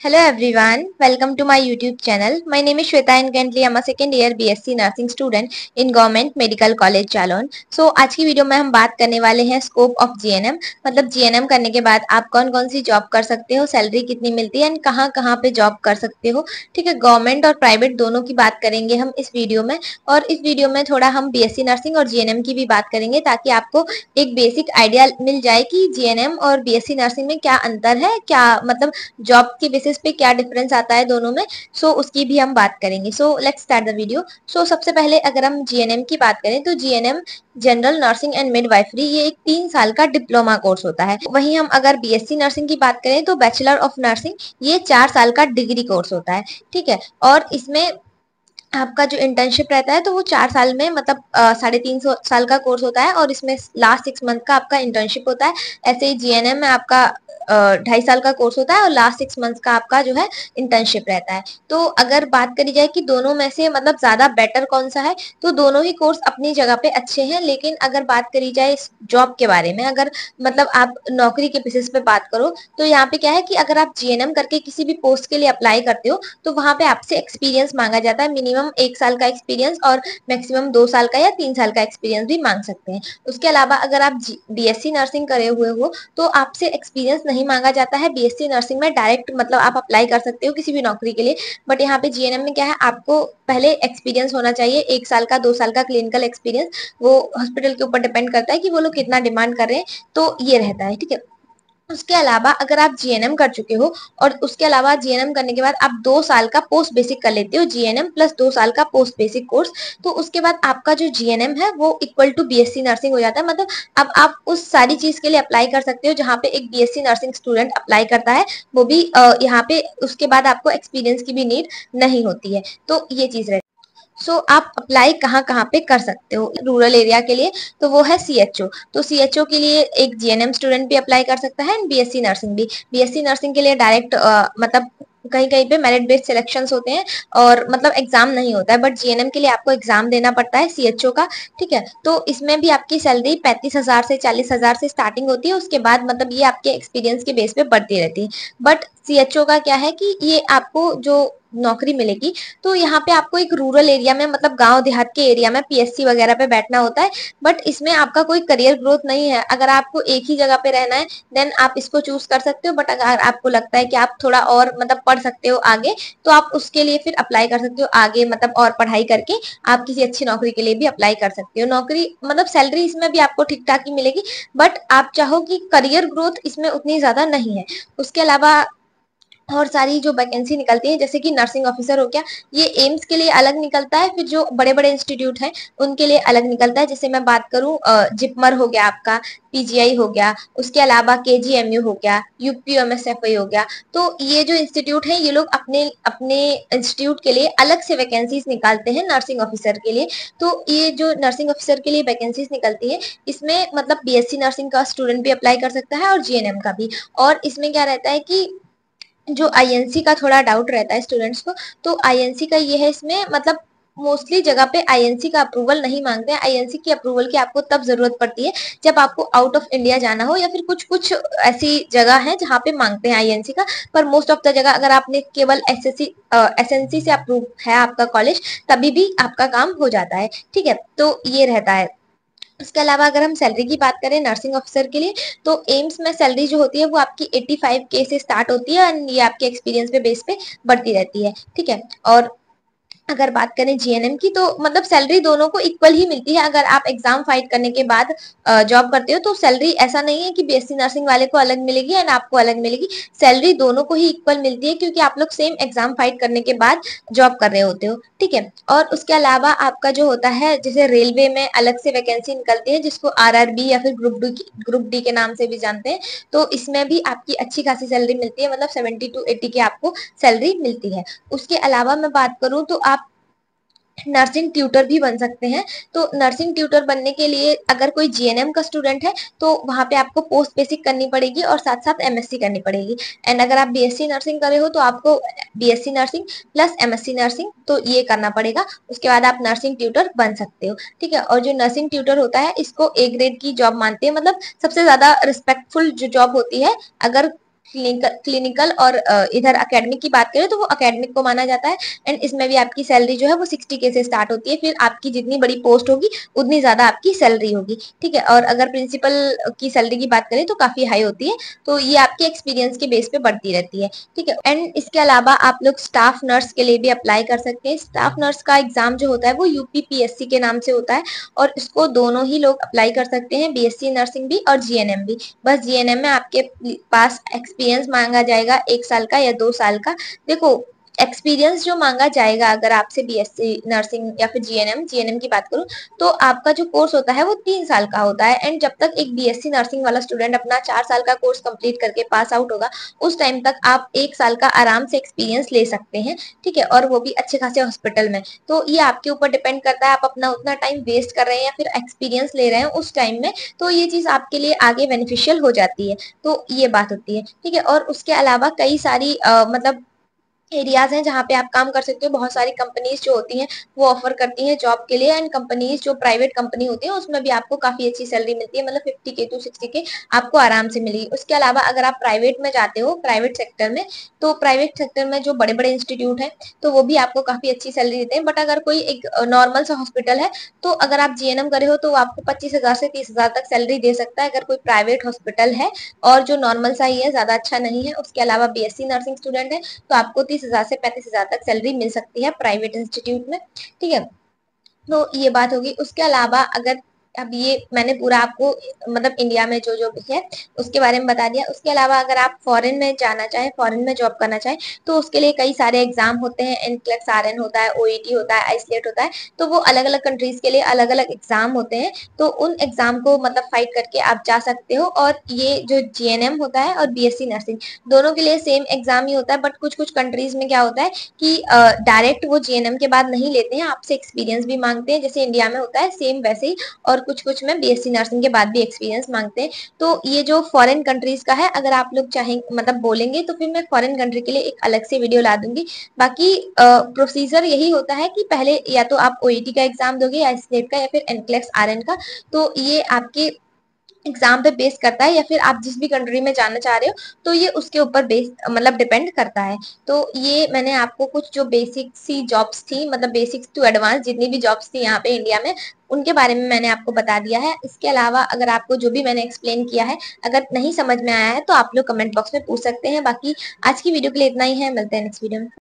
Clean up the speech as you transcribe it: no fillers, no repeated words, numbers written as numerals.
Hello everyone, welcome to my YouTube channel. My name is Shweta and currently I'm a second year BSc Nursing student in Government Medical College Jalon. So आज की video में हम बात करने वाले हैं scope of GNM, मतलब GNM करने के बाद आप कौन कौन सी जॉब कर सकते हो, सैलरी कितनी मिलती है एंड कहाँ कहाँ पे जॉब कर सकते हो। ठीक है, गवर्नमेंट और प्राइवेट दोनों की बात करेंगे हम इस वीडियो में, और इस वीडियो में थोड़ा हम बीएससी नर्सिंग और जीएनएम की भी बात करेंगे ताकि आपको एक बेसिक आइडिया मिल जाए कि जीएनएम और बीएससी नर्सिंग में क्या अंतर है, क्या मतलब जॉब के बेसिस पे क्या डिफरेंस आता है दोनों में। सो उसकी भी हम बात करेंगे। So let's start the video. So सबसे पहले अगर हम जीएनएम की बात करें तो GNM general nursing and midwifery ये एक 3 साल का डिप्लोमा कोर्स होता है। वहीं हम अगर बीएससी नर्सिंग की बात करें तो बैचलर ऑफ नर्सिंग ये 4 साल का डिग्री कोर्स होता है। ठीक है, और इसमें आपका जो इंटर्नशिप रहता है तो वो 4 साल में मतलब 3.5 साल का कोर्स होता है और इसमें लास्ट 6 मंथ का आपका इंटर्नशिप होता है। ऐसे ही जीएनएम में आपका 2.5 साल का कोर्स होता है और लास्ट 6 मंथ का आपका जो है इंटर्नशिप रहता है। तो अगर बात करी जाए कि दोनों में से मतलब ज्यादा बेटर कौन सा है, तो दोनों ही कोर्स अपनी जगह पे अच्छे हैं। लेकिन अगर बात करी जाए इस जॉब के बारे में, अगर मतलब आप नौकरी के बेसिस पे बात करो तो यहाँ पे क्या है कि अगर आप जीएनएम करके किसी भी पोस्ट के लिए अप्लाई करते हो तो वहां पे आपसे एक्सपीरियंस मांगा जाता है, मिनिमम 1 साल का एक्सपीरियंस और मैक्सिमम 2 साल का या 3 साल का एक्सपीरियंस भी मांग सकते हैं। उसके अलावा अगर आप बीएससी नर्सिंग करे हुए हो तो आपसे एक्सपीरियंस नहीं मांगा जाता है। बीएससी नर्सिंग में डायरेक्ट मतलब आप अप्लाई कर सकते हो किसी भी नौकरी के लिए, बट यहाँ पे जीएनएम में क्या है, आपको पहले एक्सपीरियंस होना चाहिए, 1 साल का 2 साल का क्लिनिकल एक्सपीरियंस। वो हॉस्पिटल के ऊपर डिपेंड करता है कि वो लोग कितना डिमांड कर रहे हैं, तो ये रहता है। ठीक है, उसके अलावा अगर आप जीएनएम कर चुके हो और उसके अलावा जीएनएम करने के बाद आप 2 साल का पोस्ट बेसिक कर लेते हो, जीएनएम प्लस 2 साल का पोस्ट बेसिक कोर्स, तो उसके बाद आपका जो जीएनएम है वो इक्वल टू बीएससी नर्सिंग हो जाता है। मतलब अब आप उस सारी चीज के लिए अप्लाई कर सकते हो जहाँ पे एक बीएससी नर्सिंग स्टूडेंट अप्लाई करता है, वो भी यहाँ पे उसके बाद आपको एक्सपीरियंस की भी नीड नहीं होती है। तो ये चीज रहती है। सो आप अप्लाई कहाँ कहाँ पे कर सकते हो रूरल एरिया के लिए, तो वो है सीएचओ। तो सीएचओ के लिए एक जीएनएम स्टूडेंट भी अप्लाई कर सकता है एंड बीएससी नर्सिंग भी। बीएससी नर्सिंग के लिए डायरेक्ट मतलब कहीं कहीं पे मेरिट बेस्ड सिलेक्शंस होते हैं और मतलब एग्जाम नहीं होता है, बट जीएनएम के लिए आपको एग्जाम देना पड़ता है सीएचओ का। ठीक है, तो इसमें भी आपकी सैलरी 35,000 से 40,000 से स्टार्टिंग होती है। उसके बाद मतलब ये आपके एक्सपीरियंस के बेस पे बढ़ती रहती है। बट सीएचओ का क्या है कि ये आपको जो नौकरी मिलेगी तो यहाँ पे आपको एक रूरल एरिया में मतलब गांव देहात के एरिया में पीएससी वगैरह पे बैठना होता है, बट इसमें आपका कोई करियर ग्रोथ नहीं है। अगर आपको एक ही जगह पे रहना है देन आप इसको चूज कर सकते हो, बट अगर आपको लगता है कि आप थोड़ा और मतलब पढ़ सकते हो आगे, तो आप उसके लिए फिर अप्लाई कर सकते हो आगे, मतलब और पढ़ाई करके आप किसी अच्छी नौकरी के लिए भी अप्लाई कर सकते हो। नौकरी मतलब सैलरी इसमें भी आपको ठीक ठाक ही मिलेगी, बट आप चाहो कि करियर ग्रोथ इसमें उतनी ज्यादा नहीं है। उसके अलावा और सारी जो वैकेंसी निकलती है जैसे कि नर्सिंग ऑफिसर हो गया, ये एम्स के लिए अलग निकलता है, फिर जो बड़े बड़े इंस्टीट्यूट हैं उनके लिए अलग निकलता है। जैसे मैं बात करूं जिपमर हो गया आपका, पीजीआई हो गया, उसके अलावा केजीएमयू हो गया, यूपीएमएसएफआई हो गया। तो ये जो इंस्टीट्यूट हैं ये लोग अपने अपने इंस्टीट्यूट के लिए अलग से वैकेंसीज निकालते हैं नर्सिंग ऑफिसर के लिए। तो ये जो नर्सिंग ऑफिसर के लिए वैकेंसीज निकलती है इसमें मतलब बीएससी नर्सिंग का स्टूडेंट भी अप्लाई कर सकता है और जीएनएम का भी। और इसमें क्या रहता है कि जो आईएनसी का थोड़ा डाउट रहता है स्टूडेंट्स को, तो आईएनसी का ये है, इसमें मतलब मोस्टली जगह पे आईएनसी का अप्रूवल नहीं मांगते हैं। आईएनसी की अप्रूवल की आपको तब जरूरत पड़ती है जब आपको आउट ऑफ इंडिया जाना हो, या फिर कुछ कुछ ऐसी जगह है जहाँ पे मांगते हैं आईएनसी का। पर मोस्ट ऑफ द जगह अगर आपने केवल एसएनसी से अप्रूव है आपका कॉलेज, तभी भी आपका काम हो जाता है। ठीक है, तो ये रहता है। इसके अलावा अगर हम सैलरी की बात करें नर्सिंग ऑफिसर के लिए, तो एम्स में सैलरी जो होती है वो आपकी 85K से स्टार्ट होती है एंड ये आपके एक्सपीरियंस पे बेस पे बढ़ती रहती है। ठीक है, और अगर बात करें जीएनएम की तो मतलब सैलरी दोनों को इक्वल ही मिलती है। अगर आप एग्जाम फाइट करने के बाद जॉब करते हो तो सैलरी ऐसा नहीं है कि बीएससी नर्सिंग वाले को अलग मिलेगी एंड आपको अलग मिलेगी, सैलरी दोनों को ही इक्वल मिलती है क्योंकि आप लोग सेम एग्जाम फाइट करने के बाद जॉब कर रहे होते हो। ठीक है, और उसके अलावा आपका जो होता है जैसे रेलवे में अलग से वैकेंसी निकलती है जिसको आरआरबी या फिर ग्रुप डी के नाम से भी जानते हैं, तो इसमें भी आपकी अच्छी खासी सैलरी मिलती है, मतलब 70 to 80 की आपको सैलरी मिलती है। उसके अलावा मैं बात करूं तो आप नर्सिंग ट्यूटर भी बन सकते हैं। तो नर्सिंग ट्यूटर बनने के लिए अगर कोई जीएनएम का स्टूडेंट है तो वहां पे आपको पोस्ट बेसिक करनी पड़ेगी और साथ साथ एमएससी करनी पड़ेगी। एंड अगर आप बीएससी नर्सिंग करे हो तो आपको BSc nursing plus MSc nursing तो ये करना पड़ेगा। उसके बाद आप नर्सिंग ट्यूटर बन सकते हो। ठीक है, और जो नर्सिंग ट्यूटर होता है इसको ए ग्रेड की जॉब मानते हैं, मतलब सबसे ज्यादा रिस्पेक्टफुल जो जॉब होती है। अगर क्लिनिकल और इधर एकेडमिक की बात करें तो वो एकेडमिक को माना जाता है। एंड इसमें भी आपकी सैलरी जो है वो 60K से स्टार्ट होती है। फिर आपकी जितनी बड़ी पोस्ट होगी उतनी ज्यादा आपकी सैलरी होगी, ठीक है। और अगर प्रिंसिपल की सैलरी की बात करें तो काफी हाई होती है। तो ये आपके एक्सपीरियंस के बेस पे बढ़ती रहती है, ठीक है। एंड इसके अलावा आप लोग स्टाफ नर्स के लिए भी अप्लाई कर सकते हैं। स्टाफ नर्स का एग्जाम जो होता है वो यूपीपीएससी के नाम से होता है, और इसको दोनों ही लोग अप्लाई कर सकते हैं, बीएससी नर्सिंग भी और जीएनएम भी। बस जीएनएम में आपके पास एक्सपीरियंस मांगा जाएगा 1 साल का या 2 साल का। देखो, एक्सपीरियंस जो मांगा जाएगा अगर आपसे बीएससी नर्सिंग या फिर जीएनएम की बात करूं, तो आपका जो कोर्स होता है वो 3 साल का होता है। एंड जब तक एक बीएससी नर्सिंग वाला स्टूडेंट अपना 4 साल का कोर्स कंप्लीट करके पास आउट होगा, उस टाइम तक आप 1 साल का आराम से एक्सपीरियंस ले सकते हैं, ठीक है। और वो भी अच्छे खासे हॉस्पिटल में। तो ये आपके ऊपर डिपेंड करता है, आप अपना उतना टाइम वेस्ट कर रहे हैं या फिर एक्सपीरियंस ले रहे हैं उस टाइम में, तो ये चीज आपके लिए आगे बेनिफिशियल हो जाती है। तो ये बात होती है, ठीक है। और उसके अलावा कई सारी मतलब एरियाज हैं जहाँ पे आप काम कर सकते हो। बहुत सारी कंपनीज जो होती हैं वो ऑफर करती हैं जॉब के लिए। एंड कंपनीज जो प्राइवेट कंपनी होती है उसमें भी आपको काफी अच्छी सैलरी मिलती है, मतलब 50K to 60K आपको आराम से मिलेगी। उसके अलावा अगर आप प्राइवेट में जाते हो, प्राइवेट सेक्टर में, तो प्राइवेट सेक्टर में जो बड़े बड़े इंस्टीट्यूट हैं तो वो भी आपको काफी अच्छी सैलरी देते हैं। बट अगर कोई एक नॉर्मल सा हॉस्पिटल है, तो अगर आप जीएनएम करे हो तो वो आपको 25,000 से 30,000 तक सैलरी दे सकता है, अगर कोई प्राइवेट हॉस्पिटल है और जो नॉर्मल सा ही है, ज्यादा अच्छा नहीं है। उसके अलावा बीएससी नर्सिंग स्टूडेंट है तो आपको 30,000 से 35,000 तक सैलरी मिल सकती है प्राइवेट इंस्टीट्यूट में, ठीक है। तो ये बात होगी। उसके अलावा अगर अब ये मैंने पूरा आपको मतलब इंडिया में जो जो भी है उसके बारे में बता दिया। उसके अलावा अगर आप फॉरेन में जाना चाहें, फॉरेन में जॉब करना चाहें, तो उसके लिए कई सारे एग्जाम होते हैं। एनक्लेक्स आरएन होता है, ओईटी होता है, आइसलेट होता है। तो वो अलग अलग कंट्रीज के लिए अलग अलग एग्जाम होते हैं। तो उन एग्जाम को मतलब फाइट करके आप जा सकते हो। और ये जो जीएनएम होता है और बीएससी नर्सिंग दोनों के लिए सेम एग्जाम ही होता है। बट कुछ कुछ कंट्रीज में क्या होता है कि डायरेक्ट वो जीएनएम के बाद नहीं लेते हैं, आपसे एक्सपीरियंस भी मांगते हैं, जैसे इंडिया में होता है सेम वैसे ही। और कुछ कुछ में बीएससी नर्सिंग के बाद भी एक्सपीरियंस मांगते हैं। तो ये जो फॉरेन कंट्रीज का है, अगर आप लोग चाहें मतलब बोलेंगे तो फिर मैं फॉरेन कंट्री के लिए एक अलग से वीडियो ला दूंगी। बाकी प्रोसीजर यही होता है कि पहले या तो आप ओईटी का एग्जाम दोगे या स्टेट का या फिर एनक्लेक्स आरएन का। तो ये आपके एग्जाम पे बेस करता है, या फिर आप जिस भी कंट्री में जाना चाह रहे हो तो ये उसके ऊपर बेस मतलब डिपेंड करता है। तो ये मैंने आपको कुछ जो बेसिक सी जॉब्स थी, मतलब बेसिक्स टू एडवांस जितनी भी जॉब्स थी यहाँ पे इंडिया में, उनके बारे में मैंने आपको बता दिया है। इसके अलावा अगर आपको जो भी मैंने एक्सप्लेन किया है अगर नहीं समझ में आया है तो आप लोग कमेंट बॉक्स में पूछ सकते हैं। बाकी आज की वीडियो के लिए इतना ही है, मिलते हैं नेक्स्ट वीडियो में।